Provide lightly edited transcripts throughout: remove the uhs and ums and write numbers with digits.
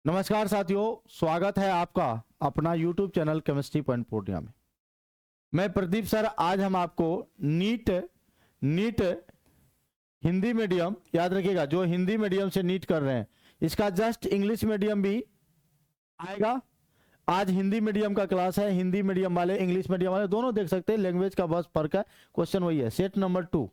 नमस्कार साथियों, स्वागत है आपका अपना YouTube channel chemistry point Purnia में। मैं प्रदीप सर। आज हम आपको नीट हिंदी मीडियम, याद रखिएगा, जो हिंदी मीडियम से नीट कर रहे हैं इसका जस्ट इंग्लिश मीडियम भी आएगा। आज हिंदी मीडियम का क्लास है। हिंदी मीडियम वाले, इंग्लिश मीडियम वाले दोनों देख सकते हैं, लैंग्वेज का बस फर्क है। क्वेश्चन वही है, सेट नंबर 2।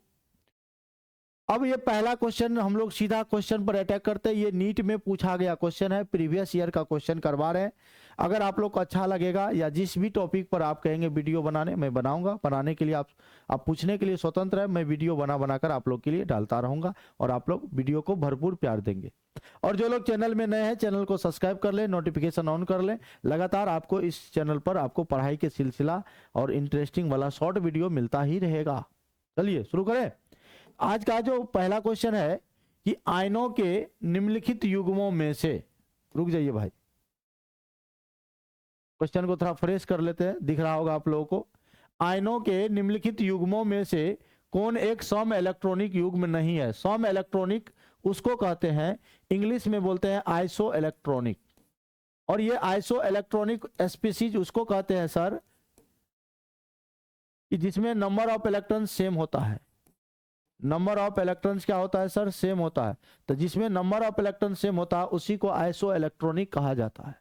अब ये पहला क्वेश्चन हम लोग सीधा क्वेश्चन पर अटैक करते हैं। ये नीट में पूछा गया क्वेश्चन है, प्रीवियस ईयर का क्वेश्चन करवा रहे हैं। अगर आप लोग को अच्छा लगेगा या जिस भी टॉपिक पर आप कहेंगे वीडियो बनाने, मैं बनाऊंगा। बनाने के लिए आप पूछने के लिए स्वतंत्र है। मैं वीडियो बनाकर आप लोग के लिए डालता रहूंगा और आप लोग वीडियो को भरपूर प्यार देंगे। और जो लोग चैनल में नए हैं, चैनल को सब्सक्राइब कर लें, नोटिफिकेशन ऑन कर लें। लगातार आपको इस चैनल पर आपको पढ़ाई के सिलसिला और इंटरेस्टिंग वाला शॉर्ट वीडियो मिलता ही रहेगा। चलिए शुरू करें। आज का जो पहला क्वेश्चन है कि आयनों के निम्नलिखित युग्मों में से, रुक जाइए भाई, क्वेश्चन को थोड़ा फ्रेश कर लेते हैं, दिख रहा होगा आप लोगों को। आयनों के निम्नलिखित युग्मों में से कौन एक सम इलेक्ट्रॉनिक युग्म नहीं है? सम इलेक्ट्रॉनिक उसको कहते हैं, इंग्लिश में बोलते हैं आइसो इलेक्ट्रॉनिक। और ये आइसो इलेक्ट्रॉनिक स्पीशीज उसको कहते हैं सर कि जिसमें नंबर ऑफ इलेक्ट्रॉन सेम होता है। नंबर ऑफ इलेक्ट्रॉन्स क्या होता है सर? सेम होता है। तो जिसमें नंबर ऑफ इलेक्ट्रॉन सेम होता है उसी को आइसो इलेक्ट्रॉनिक कहा जाता है।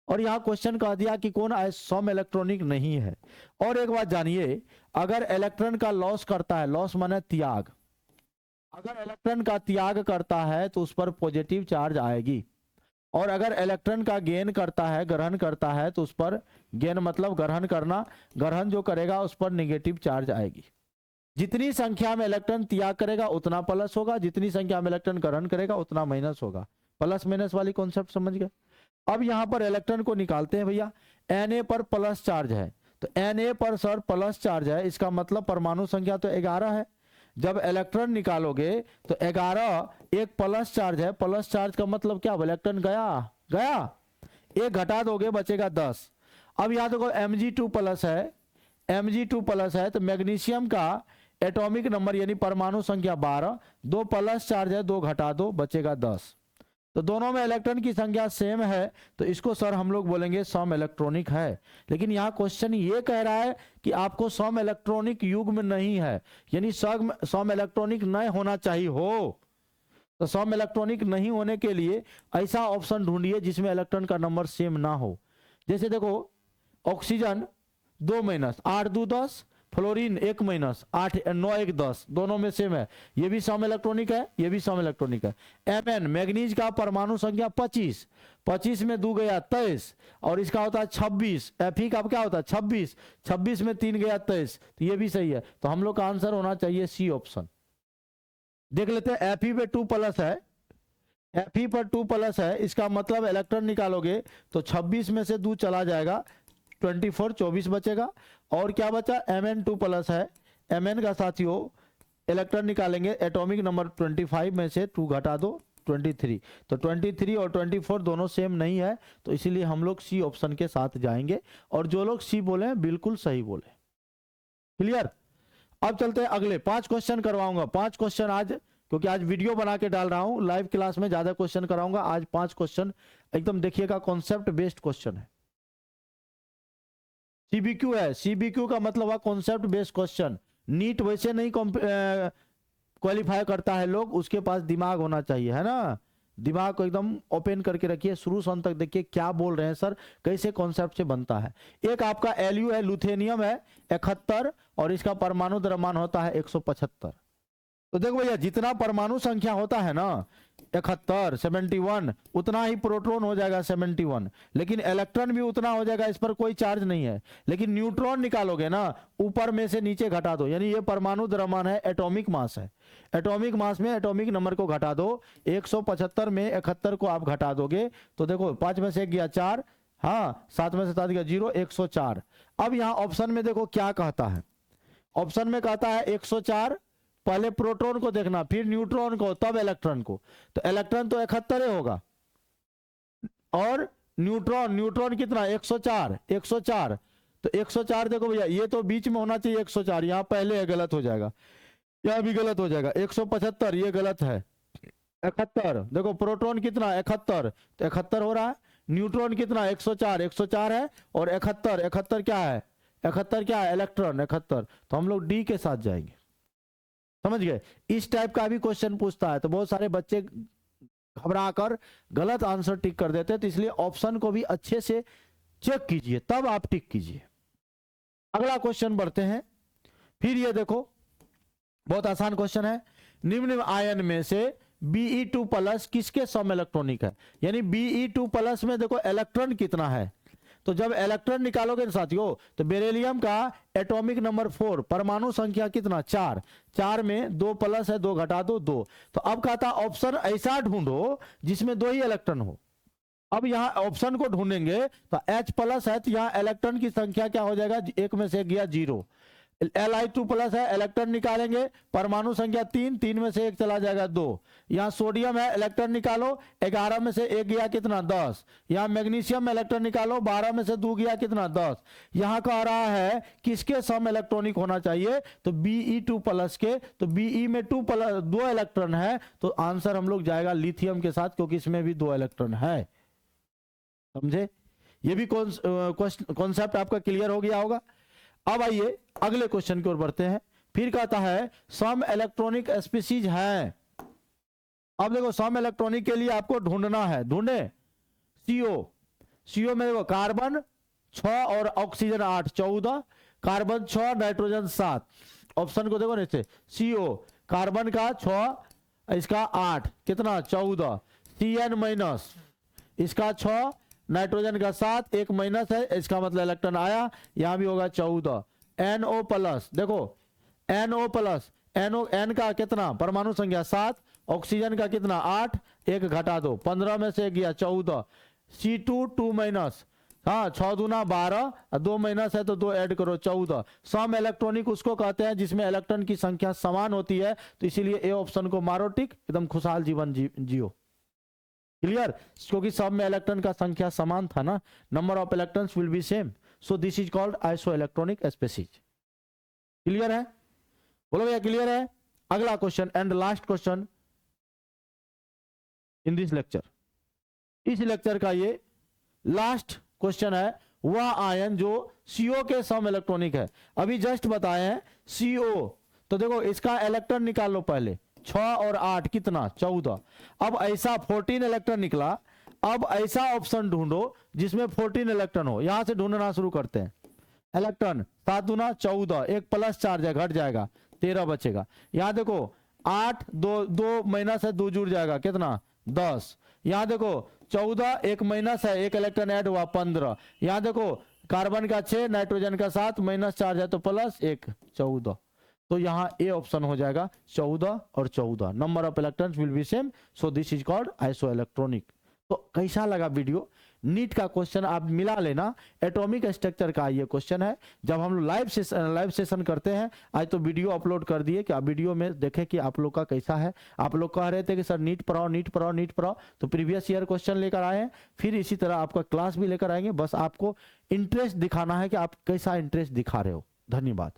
और यहां क्वेश्चन कह दिया कि कौन सम इलेक्ट्रॉनिक नहीं है। और एक बात जानिए, अगर इलेक्ट्रॉन का लॉस करता है, लॉस माने त्याग, अगर इलेक्ट्रॉन का त्याग करता है तो उस पर पॉजिटिव चार्ज आएगी। और अगर इलेक्ट्रॉन का गेन करता है, ग्रहण करता है, तो उस पर, गेन मतलब ग्रहण करना, ग्रहण जो करेगा उस पर नेगेटिव चार्ज आएगी। जितनी संख्या में इलेक्ट्रॉन त्याग करेगा उतना प्लस होगा, जितनी संख्या में इलेक्ट्रॉन ग्रहण करेगा उतना माइनस होगा। प्लस माइनस वाली कॉन्सेप्ट समझ गए। अब यहां पर इलेक्ट्रॉन को निकालते हैं भैया। Na पर प्लस चार्ज है, तो Na पर सर प्लस चार्ज है, इसका मतलब परमाणु संख्या तो 11 है। जब इलेक्ट्रॉन निकालोगे तो 11, एक प्लस चार्ज है, प्लस चार्ज का मतलब क्या? इलेक्ट्रॉन गया, एक घटा दोगे बचेगा 10। अब यहां देखो Mg2 प्लस है, Mg2 प्लस है, तो मैग्नीशियम का एटॉमिक नंबर यानी परमाणु संख्या 12, दो प्लस चार्ज है, दो घटा दो बचेगा 10। तो दोनों में इलेक्ट्रॉन की संख्या सेम है, तो इसको सर हम लोग बोलेंगे सम इलेक्ट्रॉनिक है। लेकिन यहाँ क्वेश्चन ये कह रहा है कि आपको सम इलेक्ट्रॉनिक युग्म नहीं है, यानी सम इलेक्ट्रॉनिक नहीं होना चाहिए हो। तो सम इलेक्ट्रॉनिक नहीं होने के लिए ऐसा ऑप्शन ढूंढिए जिसमें इलेक्ट्रॉन का नंबर सेम ना हो। जैसे देखो, ऑक्सीजन 2 माइनस 8 2 10, फ्लोरीन 1 माइनस 8 9 1 10, दोनों में सेम है। ये भी सम इलेक्ट्रॉनिक है, ये भी सम इलेक्ट्रॉनिक है। Mn मैग्नीज का परमाणु संख्या 25, 25 में 2 गया 23, और इसका होता है 26। Fe का क्या होता है? 26, 26 में 3 गया 23, तो ये भी सही है। तो हम लोग का आंसर होना चाहिए सी ऑप्शन। देख लेते हैं, Fe पे 2 प्लस है, Fe पर 2 प्लस है, इसका मतलब इलेक्ट्रॉन निकालोगे तो 26 में से 2 चला जाएगा, 24 24 बचेगा। और क्या बचा? Mn2 प्लस है, Mn का साथियों इलेक्ट्रॉन निकालेंगे, एटॉमिक नंबर 25 में से 2 घटा दो 23, तो 23 और 24 दोनों सेम नहीं है, तो इसीलिए हम लोग सी ऑप्शन के साथ जाएंगे। और जो लोग सी बोले बिल्कुल सही बोले। क्लियर? अब चलते हैं अगले 5 क्वेश्चन करवाऊंगा। 5 क्वेश्चन आज, क्योंकि आज वीडियो बना के डाल रहा हूं, लाइव क्लास में ज्यादा क्वेश्चन कराऊंगा। आज 5 क्वेश्चन एकदम देखिएगा, कॉन्सेप्ट बेस्ड क्वेश्चन है। सीबीक्यू है, सीबीक्यू का मतलब है कॉन्सेप्ट बेस्ड क्वेश्चन। नीट वैसे नहीं क्वालिफाई करता है लोग, उसके पास दिमाग होना चाहिए, है ना। दिमाग को एकदम ओपन करके रखिए, शुरू से अंत तक देखिए क्या बोल रहे हैं सर, कैसे कॉन्सेप्ट से बनता है। एक आपका एलयू है, लुथेनियम है 71, और इसका परमाणु द्रव्यमान होता है 175। तो देखो भैया, जितना परमाणु संख्या होता है ना 71 71, उतना ही प्रोटॉन हो जाएगा 71, लेकिन इलेक्ट्रॉन भी उतना हो जाएगा, इस पर कोई चार्ज नहीं है। लेकिन न्यूट्रॉन निकालोगे ना, ऊपर में से नीचे घटा दो, यानी ये परमाणु द्रव्यमान है, एटॉमिक मास है। एटॉमिक मास में एटॉमिक नंबर को घटा दो, 175 में 71 को आप घटा दोगे तो देखो 5 में से 1 गया 4, हाँ 7 में से 7 गया 0, 104। अब यहाँ ऑप्शन में देखो क्या कहता है। ऑप्शन में कहता है 104, पहले प्रोटॉन को देखना, फिर न्यूट्रॉन को, तब इलेक्ट्रॉन को। तो इलेक्ट्रॉन तो 71 होगा, और न्यूट्रॉन कितना? 104 104। तो 104 देखो भैया, ये तो बीच में होना चाहिए 104, यहां पहले है, गलत हो जाएगा, यहां भी गलत हो जाएगा। 175 ये गलत है, 71, देखो प्रोटॉन कितना 71, तो 71 हो रहा है। न्यूट्रॉन कितना 104, 104 है। और 71, 71 क्या है, 71 क्या है, इलेक्ट्रॉन 71। तो हम लोग डी के साथ जाएंगे। समझ गए? इस टाइप का भी क्वेश्चन पूछता है तो बहुत सारे बच्चे घबराकर गलत आंसर टिक कर देते हैं, तो इसलिए ऑप्शन को भी अच्छे से चेक कीजिए तब आप टिक कीजिए। अगला क्वेश्चन बढ़ते हैं। फिर ये देखो बहुत आसान क्वेश्चन है। निम्न आयन में से Be2 प्लस किसके सम इलेक्ट्रॉनिक है? यानी Be2 प्लस में देखो इलेक्ट्रॉन कितना है, तो जब इलेक्ट्रॉन निकालोगे ना साथियों, तो बेरिलियम का एटॉमिक नंबर 4, परमाणु संख्या कितना 4, 4 में 2 प्लस है, 2 घटा दो 2। तो अब कहता ऑप्शन ऐसा ढूंढो जिसमें 2 ही इलेक्ट्रॉन हो। अब यहां ऑप्शन को ढूंढेंगे तो H प्लस है, तो यहां इलेक्ट्रॉन की संख्या क्या हो जाएगा, एक में से गया 0। Li2 प्लस है, इलेक्ट्रॉन निकालेंगे, परमाणु संख्या 3, 3 में से 1 चला जाएगा 2। यहाँ सोडियम है, इलेक्ट्रॉन निकालो, 11 में से 1 गया कितना 10। यहाँ मैग्नीशियम में इलेक्ट्रॉन निकालो, 12 में से 2 गया कितना 10। यहाँ कह रहा है किसके सम इलेक्ट्रॉनिक होना चाहिए, तो Be2 प्लस के। तो Be में 2 इलेक्ट्रॉन है, तो आंसर हम लोग जाएगा लिथियम के साथ, क्योंकि इसमें भी 2 इलेक्ट्रॉन है। समझे? ये भी कॉन्सेप्ट आपका क्लियर हो गया होगा। अब आइए अगले क्वेश्चन की ओर बढ़ते हैं। फिर कहता है सम इलेक्ट्रॉनिक स्पीशीज है। अब देखो सम इलेक्ट्रॉनिक के लिए आपको ढूंढना है, ढूंढे CO में देखो कार्बन 6 और ऑक्सीजन 8, 14, कार्बन 6 नाइट्रोजन 7। ऑप्शन को देखो नीचे, CO कार्बन का 6, इसका 8 कितना 14, CN माइनस इसका 6, नाइट्रोजन का 7, एक माइनस है, इसका मतलब इलेक्ट्रॉन आया, यहां भी होगा 14। NO प्लस, देखो NO प्लस, N का कितना परमाणु संख्या 7, ऑक्सीजन का कितना 8, एक घटा दो, 15 में से गया 14। C2 2 माइनस, हाँ 6 दूना 12, 2 माइनस है तो 2 ऐड करो 14। सम इलेक्ट्रॉनिक उसको कहते हैं जिसमें इलेक्ट्रॉन की संख्या समान होती है, तो इसीलिए ए ऑप्शन को मारो टिक, एकदम खुशहाल जीवन जियो। क्लियर? क्योंकि सब में इलेक्ट्रॉन का संख्या समान था ना, number of electrons will be same, so this is called iso electronic species. Clear है? बोलो भैया क्लियर है? अगला question and last question in this lecture. इस लेक्चर का ये लास्ट क्वेश्चन है, वह आयन जो CO के सम इलेक्ट्रॉनिक है। अभी जस्ट बताए हैं CO, तो देखो इसका इलेक्ट्रॉन निकाल लो पहले, 6 और 8 कितना 14। अब ऐसा 14 इलेक्ट्रॉन निकला, अब ऐसा ऑप्शन ढूंढो जिसमें 14 इलेक्ट्रॉन हो। यहां से ढूंढना शुरू करते हैं। इलेक्ट्रॉन 7 दूना 14, एक प्लस चार्ज है, घट जाएगा 13 बचेगा। यहां देखो 8, 2 माइनस है, 2 जुड़ जाएगा कितना 10। यहां देखो 14, एक माइनस है, एक इलेक्ट्रॉन ऐड हुआ 15। यहां देखो कार्बन का 6, नाइट्रोजन का 7, माइनस चार्ज है तो प्लस 1, 14। तो यहां ए ऑप्शन हो जाएगा 14 और 14। Number of electrons will be same, so this is called iso electronic. तो कैसा लगा वीडियो? नीट का क्वेश्चन आप मिला लेना, एटॉमिक स्ट्रक्चर का ये क्वेश्चन है। जब हम लोग लाइव सेशन करते हैं, आज तो वीडियो अपलोड कर दिए कि आप वीडियो में देखें कि आप लोग का कैसा है। आप लोग कह रहे थे कि सर नीट पढ़ाओ, नीट पढ़ाओ, नीट पढ़ाओ, तो प्रीवियस ईयर क्वेश्चन लेकर आए हैं, फिर इसी तरह आपका क्लास भी लेकर आएंगे। बस आपको इंटरेस्ट दिखाना है कि आप कैसा इंटरेस्ट दिखा रहे हो। धन्यवाद।